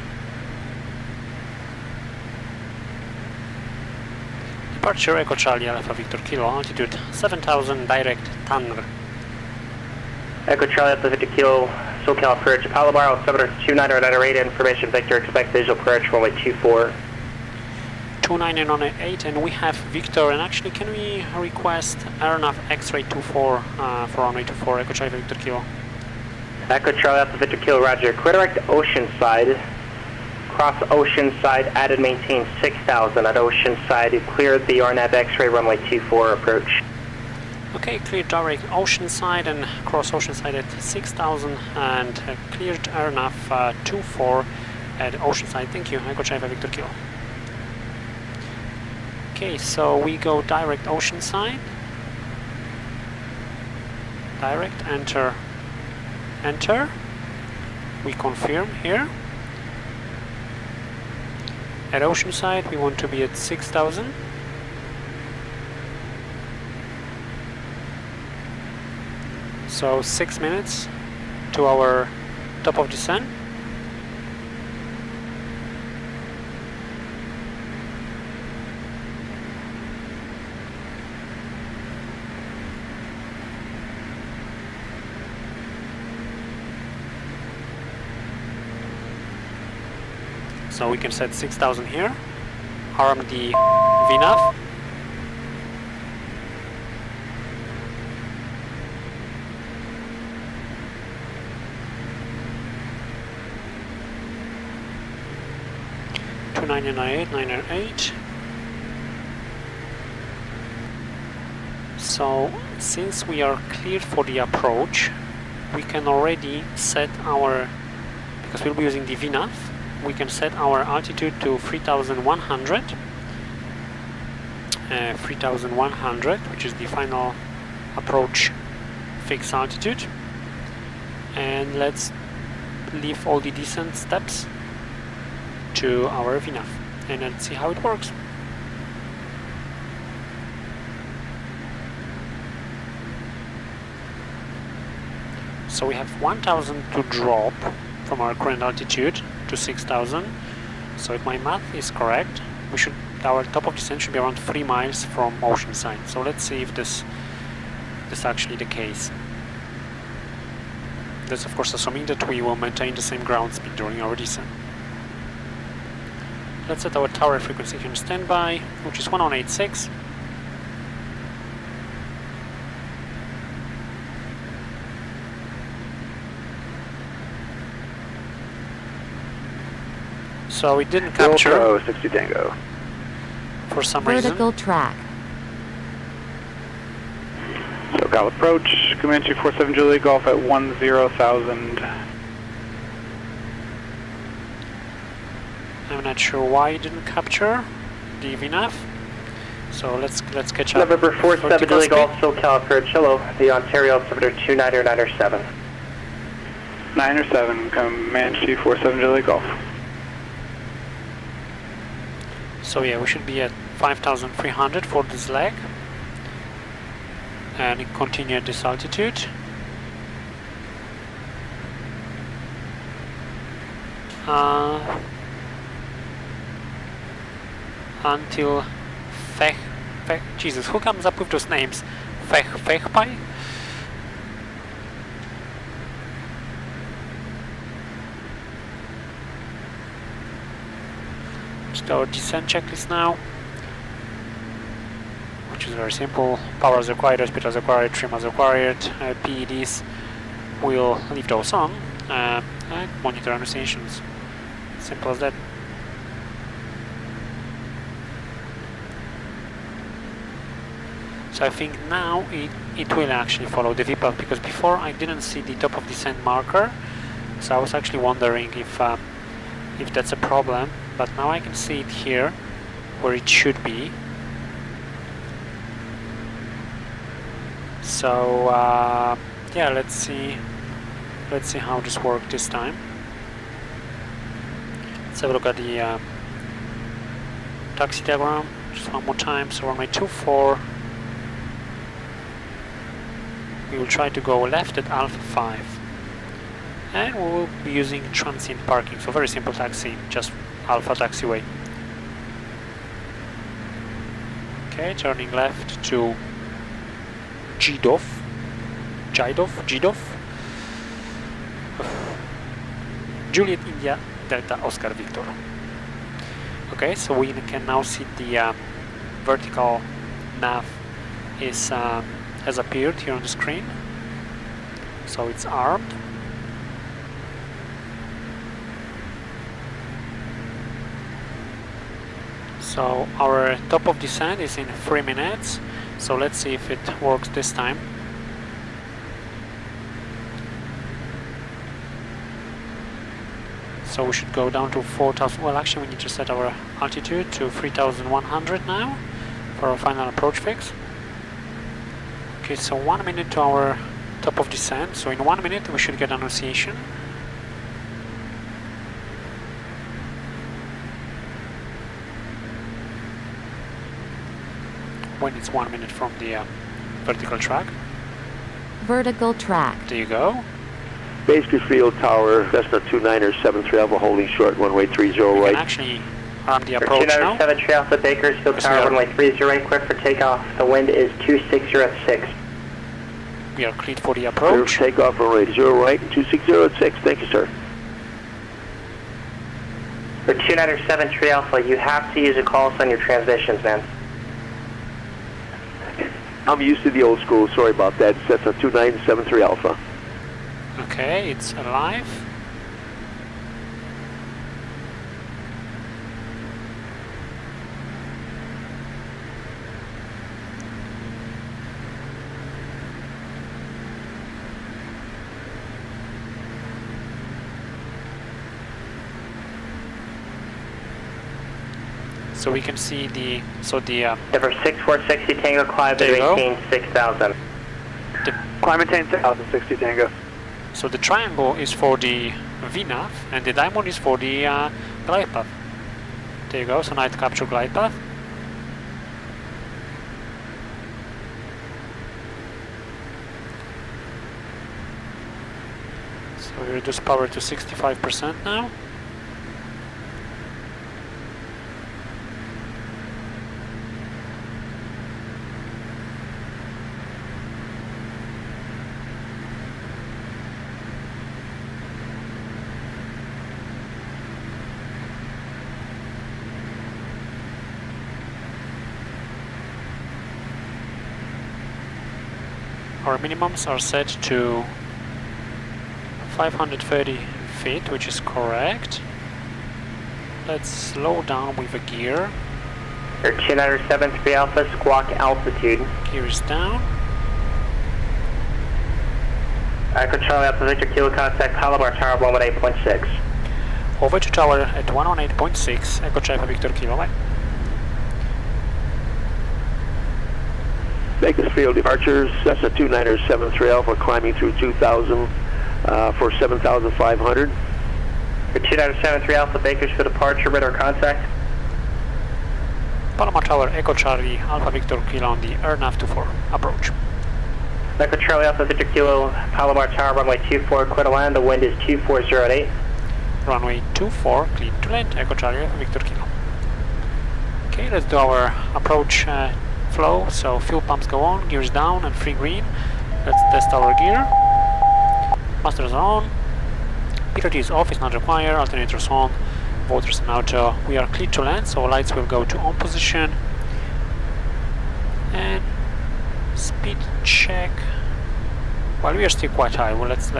Departure Echo Charlie Alpha Victor Kilo, altitude 7,000, direct Tanner. Echo Charlie Alpha Victor Kilo, SoCal Approach, Palomar, altimeter 29098, information Victor, expect visual approach, runway 24. 29098, and we have Victor, and actually can we request RNAV X-ray 24 for runway 24, Echo Charlie Victor Kilo. Echo Charlie Alpha Victor Kilo, roger. Clear direct Oceanside. Cross Oceanside, added maintain 6,000 at Oceanside. You cleared the RNAV X-ray runway 24 approach. Okay, cleared direct Oceanside and cross Oceanside at 6,000 and cleared RNAV 24 at Oceanside. Thank you, Echo Charlie Victor Kilo. Okay, so we go direct Oceanside. Direct, enter. Enter. We confirm here. At Oceanside we want to be at 6,000. So 6 minutes to our top of descent. So we can set 6,000 here, arm the VNAV. Two 998. So since we are cleared for the approach, we can already set our, because we'll be using the VNAV, we can set our altitude to 3,100, 3,100, which is the final approach fixed altitude. And let's leave all the descent steps to our VNAV and let's see how it works. So we have 1,000 to drop from our current altitude to 6,000. So if my math is correct, our top of descent should be around 3 miles from Oceanside. So let's see if this is actually the case. That's of course assuming that we will maintain the same ground speed during our descent. Let's set our tower frequency here in standby, which is 1186. So it didn't capture 60 Tango. For some reason. Vertical track. SoCal Approach, Comanche 47 Julie Golf at 10,000. I'm not sure why it didn't capture the VNAV. So let's catch up. November 47 Golf, SoCal Approach. Hello, the Ontario altimeter 29907. 907, Comanche 47 Julie Golf. So yeah, we should be at 5,300 for this leg. And continue at this altitude. Until Jesus, who comes up with those names? Fechpai? Just our descent checklist now, which is very simple. Power as required, speed as required, trim as required, PEDs. We'll leave those on and monitor annotations. Simple as that. So I think now it will actually follow the VPAP, because before I didn't see the top of descent marker, so I was actually wondering if that's a problem, but now I can see it here where it should be. So yeah, let's see how this works this time. Let's have a look at the taxi diagram just one more time. So runway 24. We will try to go left at Alpha 5. And we will be using transient parking, so very simple taxi, just Alpha taxiway. Okay, turning left to Gidov. Juliet India Delta Oscar Victor. Okay, so we can now see the vertical nav is has appeared here on the screen. So it's armed. So our top of descent is in 3 minutes. So let's see if it works this time. So we should go down to 4,000. Well, actually we need to set our altitude to 3,100 now for our final approach fix. Okay, so 1 minute to our top of descent. So in 1 minute we should get annunciation. When it's 1 minute from the vertical track. Vertical track. There you go. Baker Field Tower, Cessna 2973 Alpha holding short, runway 30 right. We can actually arm the approach now. 2973 Alpha Bakersfield Tower, runway 30 right, clear for takeoff. The wind is 260 at 6. We are cleared for the approach. Clear for takeoff, runway 0 right, 260 at 6. Thank you, sir. For 2973 Alpha, you have to use a call sign on your transmissions, man. I'm used to the old school, sorry about that. Cessna 2973 Alpha. Okay, it's alive. So we can see the Number 6460 Tango, climb to maintain 6,000. Climb maintain 6,060 Tango. So the triangle is for the VNAV and the diamond is for the glide path. There you go, so night capture glide path. So we reduce power to 65% now. Our minimums are set to 530 feet, which is correct. Let's slow down with a gear. Air 2973 Alpha, squawk altitude. Gear is down. Echo Charlie Alpha Victor, Kilo contact Palomar Tower 118.6. Over to tower at 118.6, Echo Charlie Victor Kilo. Bakersfield departures, Cessna 2973 Alpha climbing through 2000 for 7,500. For 2973 Alpha, Bakersfield departure, radar contact. Palomar Tower, Echo Charlie, Alpha Victor Kilo on the RNAV 24 approach. Echo Charlie Alpha Victor Kilo, Palomar Tower, runway 24, clear to land, the wind is 2408. Runway 24, clean to land, Echo Charlie Alpha Victor Kilo. Okay, let's do our approach flow. So fuel pumps go on, gears down and free green. Let's test our gear. Masters are on. PilotEdge is off, is not required. Alternators on. Motors and auto. We are clear to land, so lights will go to on position. And speed check. Well, we are still quite high. Well, let's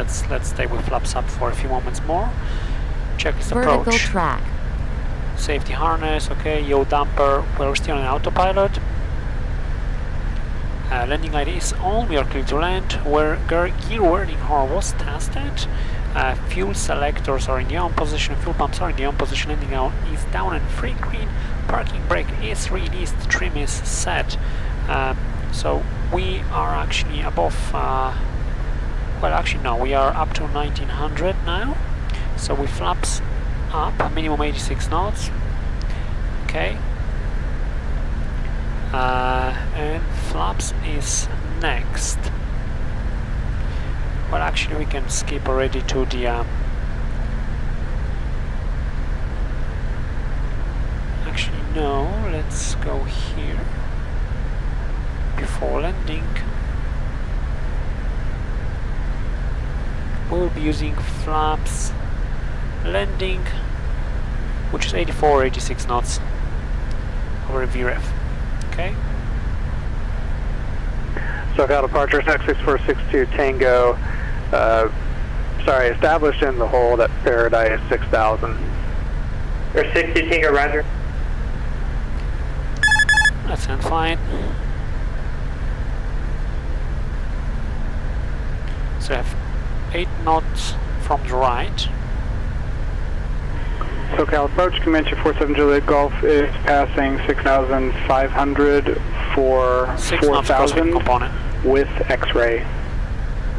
stay with flaps up for a few moments more. Checklist approach. Vertical track. Safety harness, okay, yaw damper, well, we're still on autopilot. Landing light is on, we are clear to land. Where gear warning horn was tested. Fuel selectors are in the on position, fuel pumps are in the on position, landing out is down and free green. Parking brake is released, trim is set. So we are actually above, well actually no, we are up to 1900 now. So with flaps up, minimum 86 knots. Okay. And flaps is next. Well, actually we can skip already to the actually no, let's go here before landing. We'll be using flaps landing, which is 84 or 86 knots over VREF. Okay. SoCal departure 6462 Tango. Sorry, established in the hold at Paradise 6000. Or 60 Tango, roger. That sounds fine. So I have 8 knots from the right. SoCal approach, Comanche 47 Juliet Golf is passing 6,500 for 4,000 with X-ray.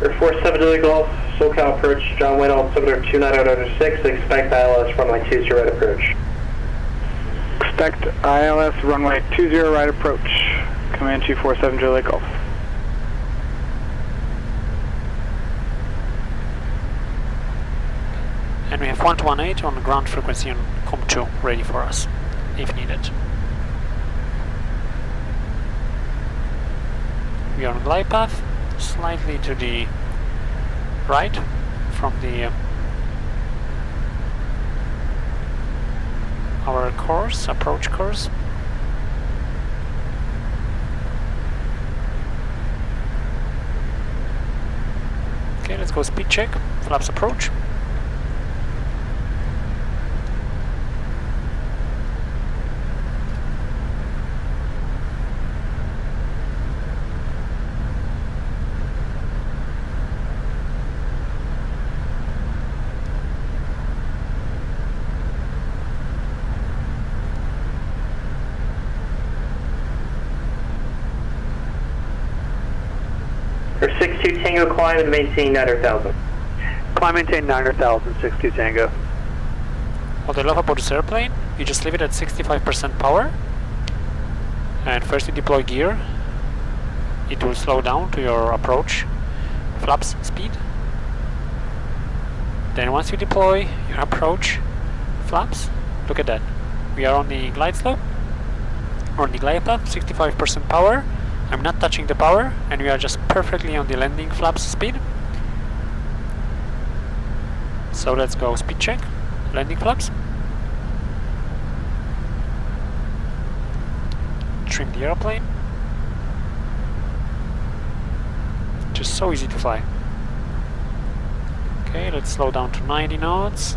47 Juliet Golf, SoCal approach, John Wayne, altimeter 29006, expect ILS runway 20 right approach. Expect ILS runway 20 right approach, Comanche 47 Juliet Golf. And we have 118 on the ground frequency on COM2 ready for us, if needed. We are on glide path, slightly to the right from the our course, approach course. Okay, let's go speed check, flaps approach. For 62 Tango, climb and maintain 900,000. Climb, maintain 900,000, 62 Tango. What I love about this airplane, you just leave it at 65% power, and first you deploy gear, it will slow down to your approach, flaps speed. Then once you deploy your approach, flaps, look at that. We are on the glide slope, or on the glide path, 65% power. I'm not touching the power, and we are just perfectly on the landing flaps speed. So let's go speed check, landing flaps. Trim the airplane. Just so easy to fly. Okay, let's slow down to 90 knots.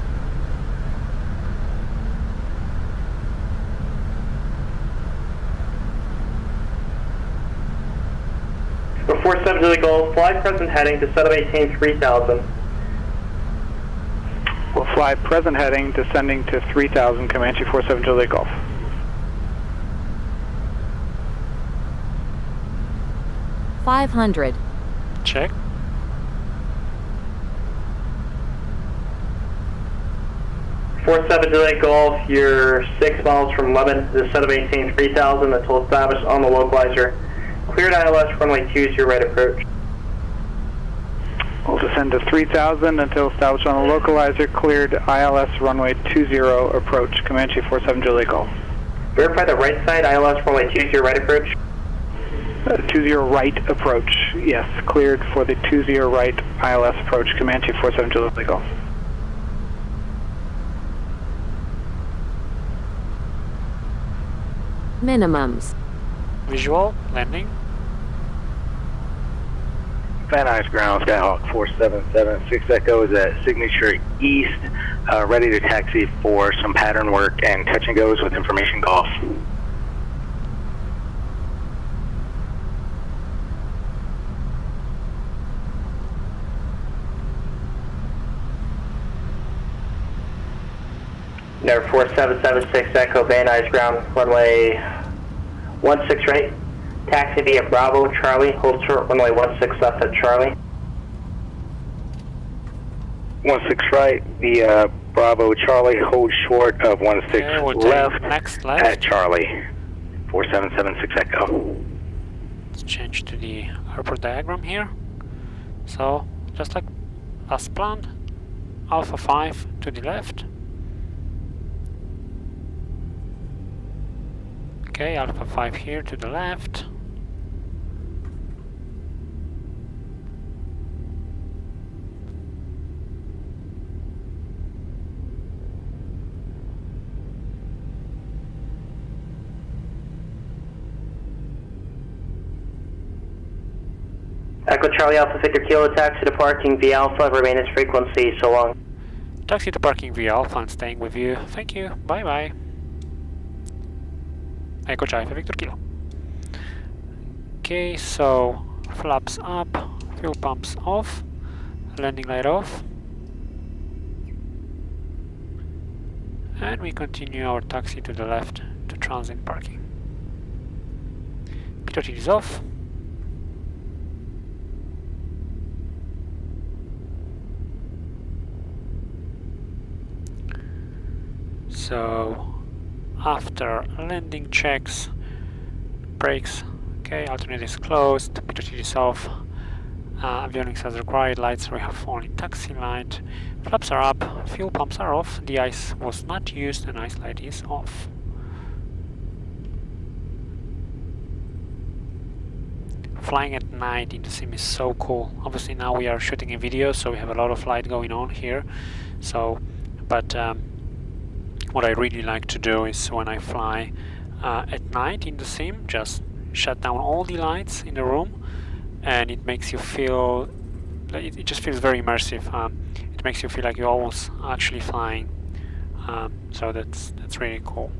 For 47 Juliet Golf, fly present heading to set up maintain 3000. We'll fly present heading, descending to 3000, Comanche 47 Juliet Golf. 500. Check. Delay Golf, you're 6 miles from Lebanon. The set of maintain 3000 until established on the localizer. Cleared ILS runway 20 right approach. We'll descend to 3000 until established on the localizer. Cleared ILS runway 20 approach. Comanche 47 Juliet Golf. Verify the right side, ILS runway 20 right approach. 20 right approach. Yes, cleared for the 20 right ILS approach. Comanche 47 Juliet Golf. Minimums. Visual, landing. Van Nuys ground, Skyhawk 4776 Echo is at Signature East, ready to taxi for some pattern work and touch and goes with information golf. Number 4776 Echo, Van Nuys ground, runway 16 right. Taxi via Bravo, Charlie, hold short, runway 16 left at Charlie. 16 right, via Bravo, Charlie, hold short of 16 left, next at Charlie, 4776 Echo. Let's change to the airport diagram here. So, just like as planned, Alpha 5 to the left. Okay, Alpha 5 here to the left. Echo Charlie Alpha Victor Kilo, taxi to parking via Alpha, remain as frequency, so long. Taxi to parking via Alpha and staying with you. Thank you, bye bye. Echo Charlie Victor Kilo. Okay, so flaps up, fuel pumps off, landing light off. And we continue our taxi to the left to transit parking. PilotEdge is off. So after landing checks, brakes, okay, alternator is closed, PilotEdge is off, avionics as required, lights we have only taxi light, flaps are up, fuel pumps are off, the ice was not used and ice light is off. Flying at night in the sim is so cool. Obviously now we are shooting a video, so we have a lot of light going on here. So, but what I really like to do is when I fly at night in the sim, just shut down all the lights in the room, and it makes you feel, it just feels very immersive. It makes you feel like you're almost actually flying. So that's really cool.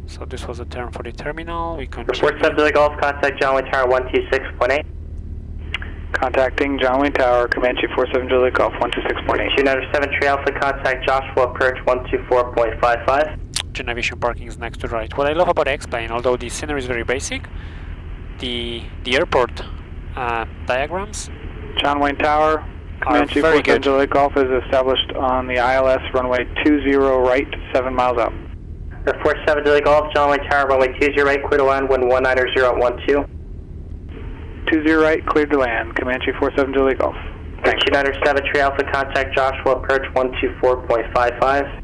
So this was a turn for the terminal. We continue. Report 7 Golf, contact John Wayne Tower 126.8. Contacting John Wayne Tower, Comanche 47 Juliet Golf 126.8. United 7 Tree Alpha, contact Joshua Approach 124.55. Aviation parking is next to the right. What I love about X-Plane, although the scenery is very basic, the airport diagrams, John Wayne Tower, Comanche 47 Juliet Golf is established on the ILS runway 20 right, 7 miles out. Report 7 Juliet Golf, John Wayne Tower, runway 20 right, clear to land, wind 190 at 12. 20 right, cleared to land, Comanche 47 Juliet Golf. Thanks. United 7 Tree Alpha, contact Joshua Approach 124.55.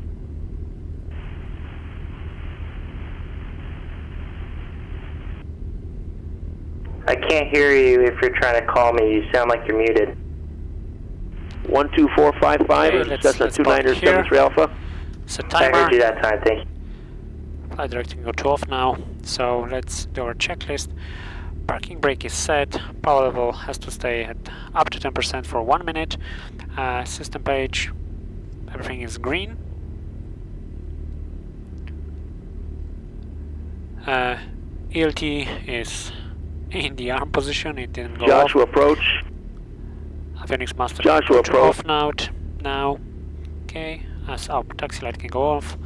I can't hear you if you're trying to call me. You sound like you're muted. 12455, okay, Cessna 2973 Alpha. So timer. I heard you that time, thank you. Flight directing go to off now. So let's do our checklist. Parking brake is set. Power level has to stay at up to 10% for 1 minute. System page, everything is green. ELT is in the arm position. It didn't go Joshua off. Approach. Avionics master Joshua Approach. Off now. Okay, as our taxi light can go off.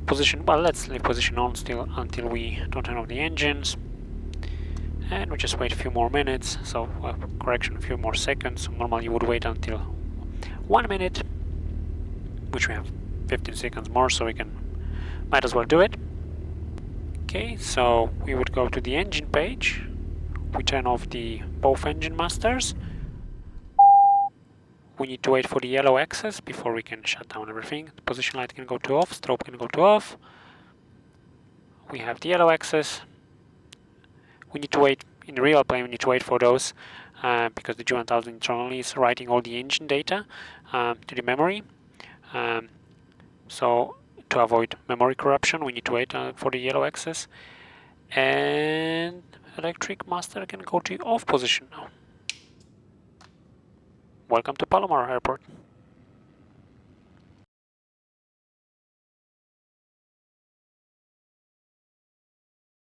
Position, well, let's leave position on still until we don't turn off the engines. And we just wait a few more minutes, so correction, a few more seconds. Normally you would wait until 1 minute, which we have 15 seconds more, so we might as well do it. Okay, so we would go to the engine page. We turn off both engine masters. We need to wait for the yellow axis before we can shut down everything. The position light can go to off, strobe can go to off. We have the yellow axis. We need to wait, in the real plane we need to wait for those because the G1000 internally is writing all the engine data to the memory. So to avoid memory corruption, we need to wait for the yellow axis. And electric master can go to off position now. Welcome to Palomar Airport.